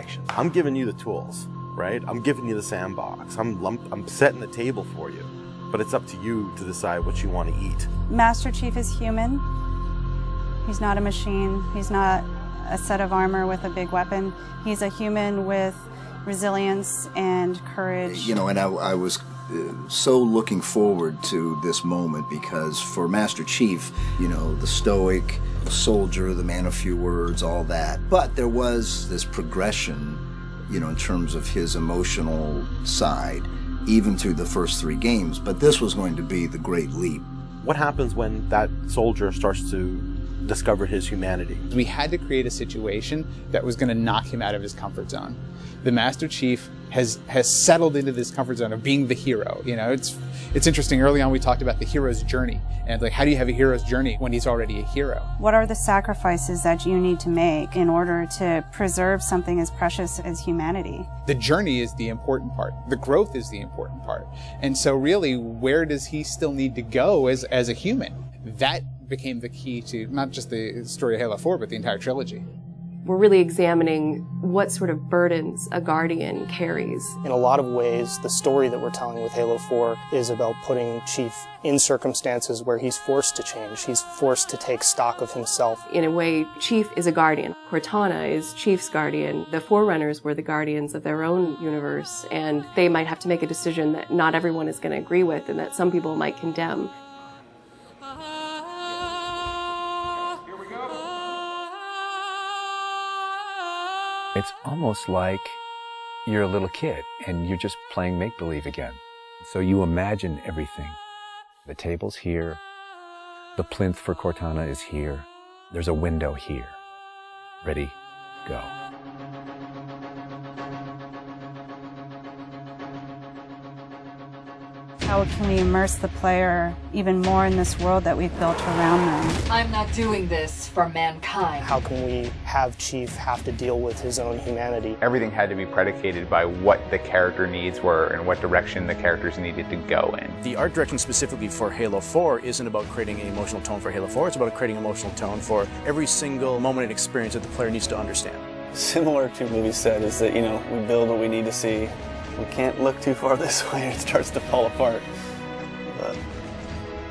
actions. I'm giving you the tools, right? I'm giving you the sandbox. I'm setting the table for you, but it's up to you to decide what you want to eat. Master Chief is human. He's not a machine. He's not a set of armor with a big weapon. He's a human with resilience and courage. You know, and I was so looking forward to this moment because for Master Chief, you know, the stoic soldier, the man of few words, all that. But there was this progression, you know, in terms of his emotional side, even through the first 3 games. But this was going to be the great leap. What happens when that soldier starts to discover his humanity? We had to create a situation that was going to knock him out of his comfort zone. The Master Chief has settled into this comfort zone of being the hero. You know, it's interesting. Early on, we talked about the hero's journey, and like, how do you have a hero's journey when he's already a hero? What are the sacrifices that you need to make in order to preserve something as precious as humanity? The journey is the important part. The growth is the important part. And so really, where does he still need to go as a human? That became the key to not just the story of Halo 4, but the entire trilogy. We're really examining what sort of burdens a Guardian carries. In a lot of ways, the story that we're telling with Halo 4 is about putting Chief in circumstances where he's forced to change. He's forced to take stock of himself. In a way, Chief is a Guardian. Cortana is Chief's Guardian. The Forerunners were the Guardians of their own universe, and they might have to make a decision that not everyone is going to agree with and that some people might condemn. It's almost like you're a little kid and you're just playing make-believe again. So you imagine everything. The table's here. The plinth for Cortana is here. There's a window here. Ready, go. How can we immerse the player even more in this world that we've built around them? I'm not doing this for mankind. How can we have Chief have to deal with his own humanity? Everything had to be predicated by what the character needs were and what direction the characters needed to go in. The art direction specifically for Halo 4 isn't about creating an emotional tone for Halo 4, it's about creating an emotional tone for every single moment and experience that the player needs to understand. Similar to what we said is that, you know, we build what we need to see. We can't look too far this way, it starts to fall apart.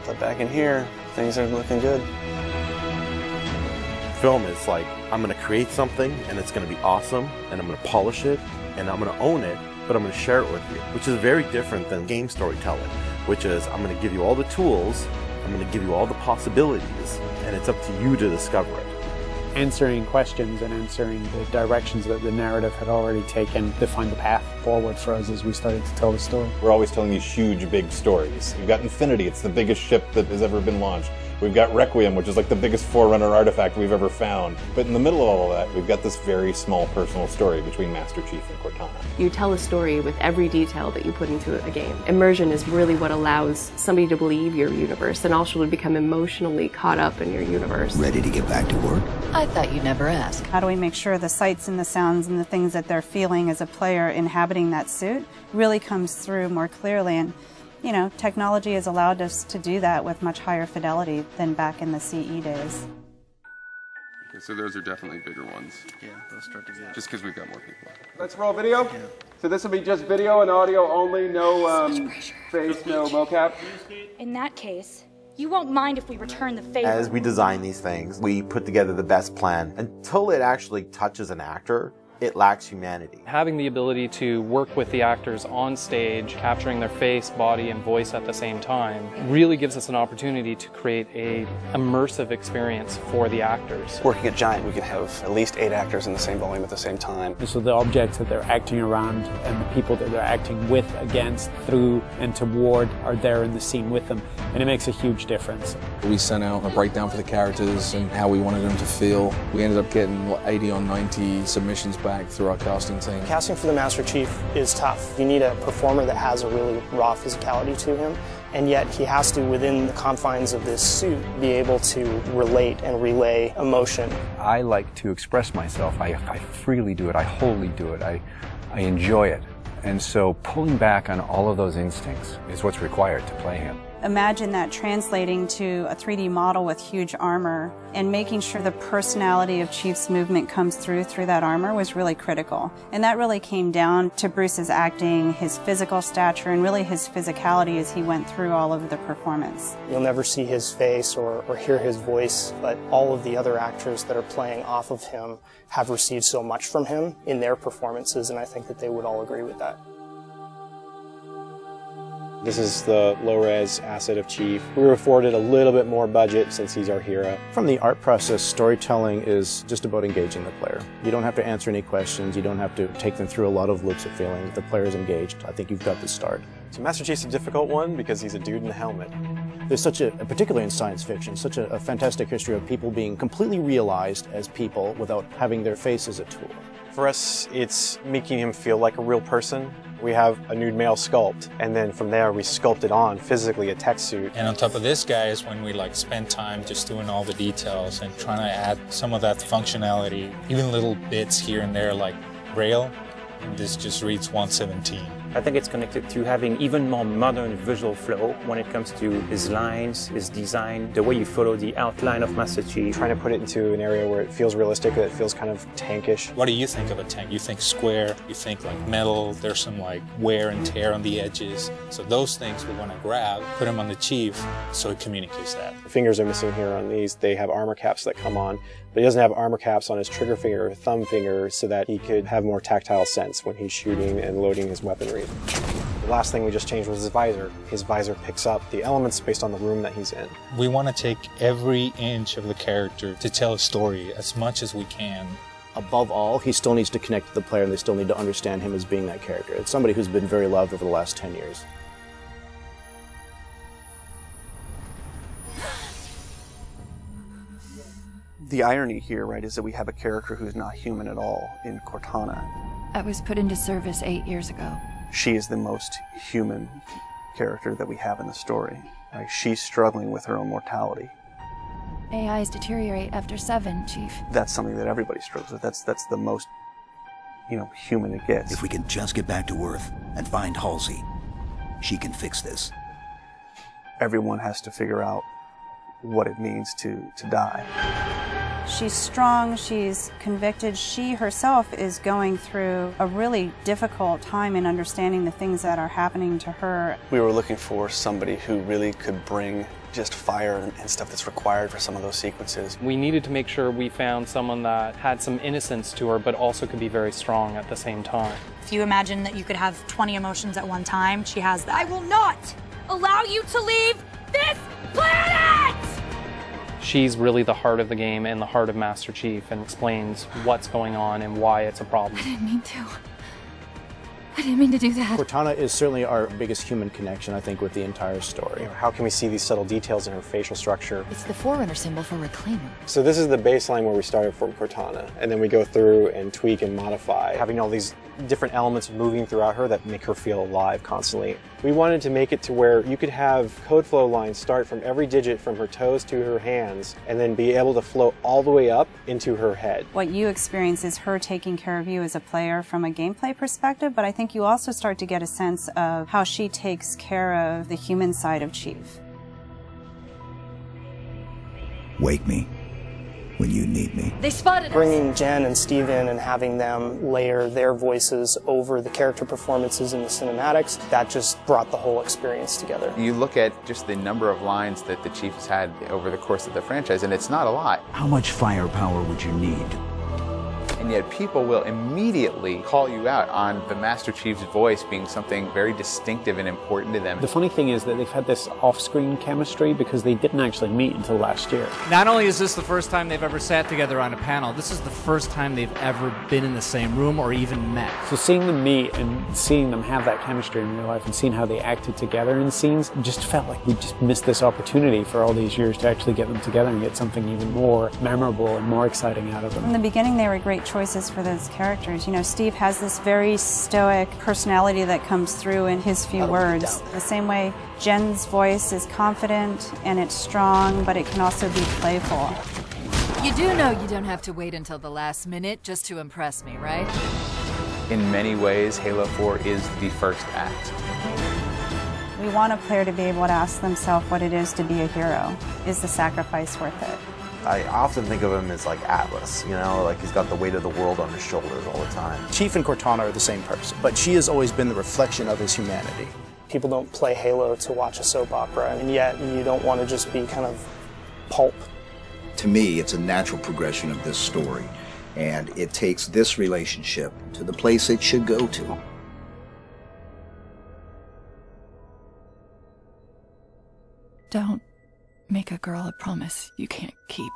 But back in here, things are looking good. Film is like, I'm going to create something and it's going to be awesome and I'm going to polish it and I'm going to own it, but I'm going to share it with you, which is very different than game storytelling, which is I'm going to give you all the tools, I'm going to give you all the possibilities, and it's up to you to discover it. Answering questions and answering the directions that the narrative had already taken defined the path forward for us as we started to tell the story. We're always telling these huge, big stories. We've got Infinity, it's the biggest ship that has ever been launched. We've got Requiem, which is like the biggest Forerunner artifact we've ever found. But in the middle of all of that, we've got this very small personal story between Master Chief and Cortana. You tell a story with every detail that you put into a game. Immersion is really what allows somebody to believe your universe and also to become emotionally caught up in your universe. Ready to get back to work? I thought you'd never ask. How do we make sure the sights and the sounds and the things that they're feeling as a player inhabiting that suit really comes through more clearly? And you know, technology has allowed us to do that with much higher fidelity than back in the CE days. Okay, so those are definitely bigger ones. Yeah, those start to get... Just because we've got more people. Let's roll video. Yeah. So this will be just video and audio only, no face, no mocap. In that case, you won't mind if we return the favor. As we design these things, we put together the best plan. Until it actually touches an actor, it lacks humanity. Having the ability to work with the actors on stage, capturing their face, body, and voice at the same time, really gives us an opportunity to create an immersive experience for the actors. Working at Giant, we could have at least 8 actors in the same volume at the same time. So the objects that they're acting around and the people that they're acting with, against, through, and toward are there in the scene with them, and it makes a huge difference. We sent out a breakdown for the characters and how we wanted them to feel. We ended up getting 80 or 90 submissions back through our casting team. Casting for the Master Chief is tough. You need a performer that has a really raw physicality to him, and yet he has to, within the confines of this suit, be able to relate and relay emotion. I like to express myself. I freely do it. I wholly do it. I enjoy it. And so pulling back on all of those instincts is what's required to play him. Imagine that translating to a 3D model with huge armor and making sure the personality of Chief's movement comes through that armor was really critical. And that really came down to Bruce's acting, his physical stature, and really his physicality as he went through all of the performance. You'll never see his face or hear his voice, but all of the other actors that are playing off of him have received so much from him in their performances, and I think that they would all agree with that. This is the low-res asset of Chief. We were afforded a little bit more budget since he's our hero. From the art process, storytelling is just about engaging the player. You don't have to answer any questions. You don't have to take them through a lot of loops of feeling. The player's engaged. I think you've got the start. So Master Chief's a difficult one because he's a dude in a helmet. There's such a, particularly in science fiction, such a fantastic history of people being completely realized as people without having their face as a tool. For us, it's making him feel like a real person. We have a nude male sculpt, and then from there we sculpt it on physically a tech suit. And on top of this, guys, when we spend time just doing all the details and trying to add some of that functionality, even little bits here and there like Braille, and this just reads 117. I think it's connected to having even more modern visual flow when it comes to his lines, his design, the way you follow the outline of Master Chief. Trying to put it into an area where it feels realistic, that it feels kind of tankish. What do you think of a tank? You think square, you think metal, there's some wear and tear on the edges. So those things we want to grab, put them on the Chief so it communicates that. The fingers are missing here on these. They have armor caps that come on, but he doesn't have armor caps on his trigger finger or thumb finger so that he could have more tactile sense when he's shooting and loading his weaponry. The last thing we just changed was his visor. His visor picks up the elements based on the room that he's in. We want to take every inch of the character to tell a story as much as we can. Above all, he still needs to connect to the player and they still need to understand him as being that character. It's somebody who's been very loved over the last 10 years. The irony here, right, is that we have a character who's not human at all in Cortana. I was put into service 8 years ago. She is the most human character that we have in the story. Like, she's struggling with her own mortality. AIs deteriorate after 7, Chief. That's something that everybody struggles with. That's the most, human it gets. If we can just get back to Earth and find Halsey, she can fix this. Everyone has to figure out what it means to die. She's strong, she's convicted. She herself is going through a really difficult time in understanding the things that are happening to her. We were looking for somebody who really could bring just fire and stuff that's required for some of those sequences. We needed to make sure we found someone that had some innocence to her, but also could be very strong at the same time. If you imagine that you could have 20 emotions at one time, she has that. I will not allow you to leave this planet! She's really the heart of the game and the heart of Master Chief and explains what's going on and why it's a problem. I didn't mean to. I didn't mean to do that. Cortana is certainly our biggest human connection, I think, with the entire story. How can we see these subtle details in her facial structure? It's the Forerunner symbol for Reclaimer. So this is the baseline where we started from Cortana, and then we go through and tweak and modify, having all these different elements moving throughout her that make her feel alive constantly. We wanted to make it to where you could have code flow lines start from every digit from her toes to her hands, and then be able to flow all the way up into her head. What you experience is her taking care of you as a player from a gameplay perspective, but I think you also start to get a sense of how she takes care of the human side of Chief. Wake me when you need me. They spotted us. Bringing Jen and Steve in and having them layer their voices over the character performances in the cinematics, that just brought the whole experience together. You look at just the number of lines that the Chief has had over the course of the franchise, and it's not a lot. How much firepower would you need? And yet people will immediately call you out on the Master Chief's voice being something very distinctive and important to them. The funny thing is that they've had this off-screen chemistry because they didn't actually meet until last year. Not only is this the first time they've ever sat together on a panel, this is the first time they've ever been in the same room or even met. So seeing them meet and seeing them have that chemistry in real life and seeing how they acted together in scenes just felt like we just missed this opportunity for all these years to actually get them together and get something even more memorable and more exciting out of them. In the beginning, they were great choices for those characters. Steve has this very stoic personality that comes through in his few words. The same way Jen's voice is confident and it's strong, but it can also be playful. You do know you don't have to wait until the last minute just to impress me, right? In many ways, Halo 4 is the first act. We want a player to be able to ask themselves what it is to be a hero. Is the sacrifice worth it? I often think of him as like Atlas, you know, like he's got the weight of the world on his shoulders all the time. Chief and Cortana are the same person, but she has always been the reflection of his humanity. People don't play Halo to watch a soap opera, and yet you don't want to just be kind of pulp. To me, it's a natural progression of this story, and it takes this relationship to the place it should go to. Don't make a girl a promise you can't keep.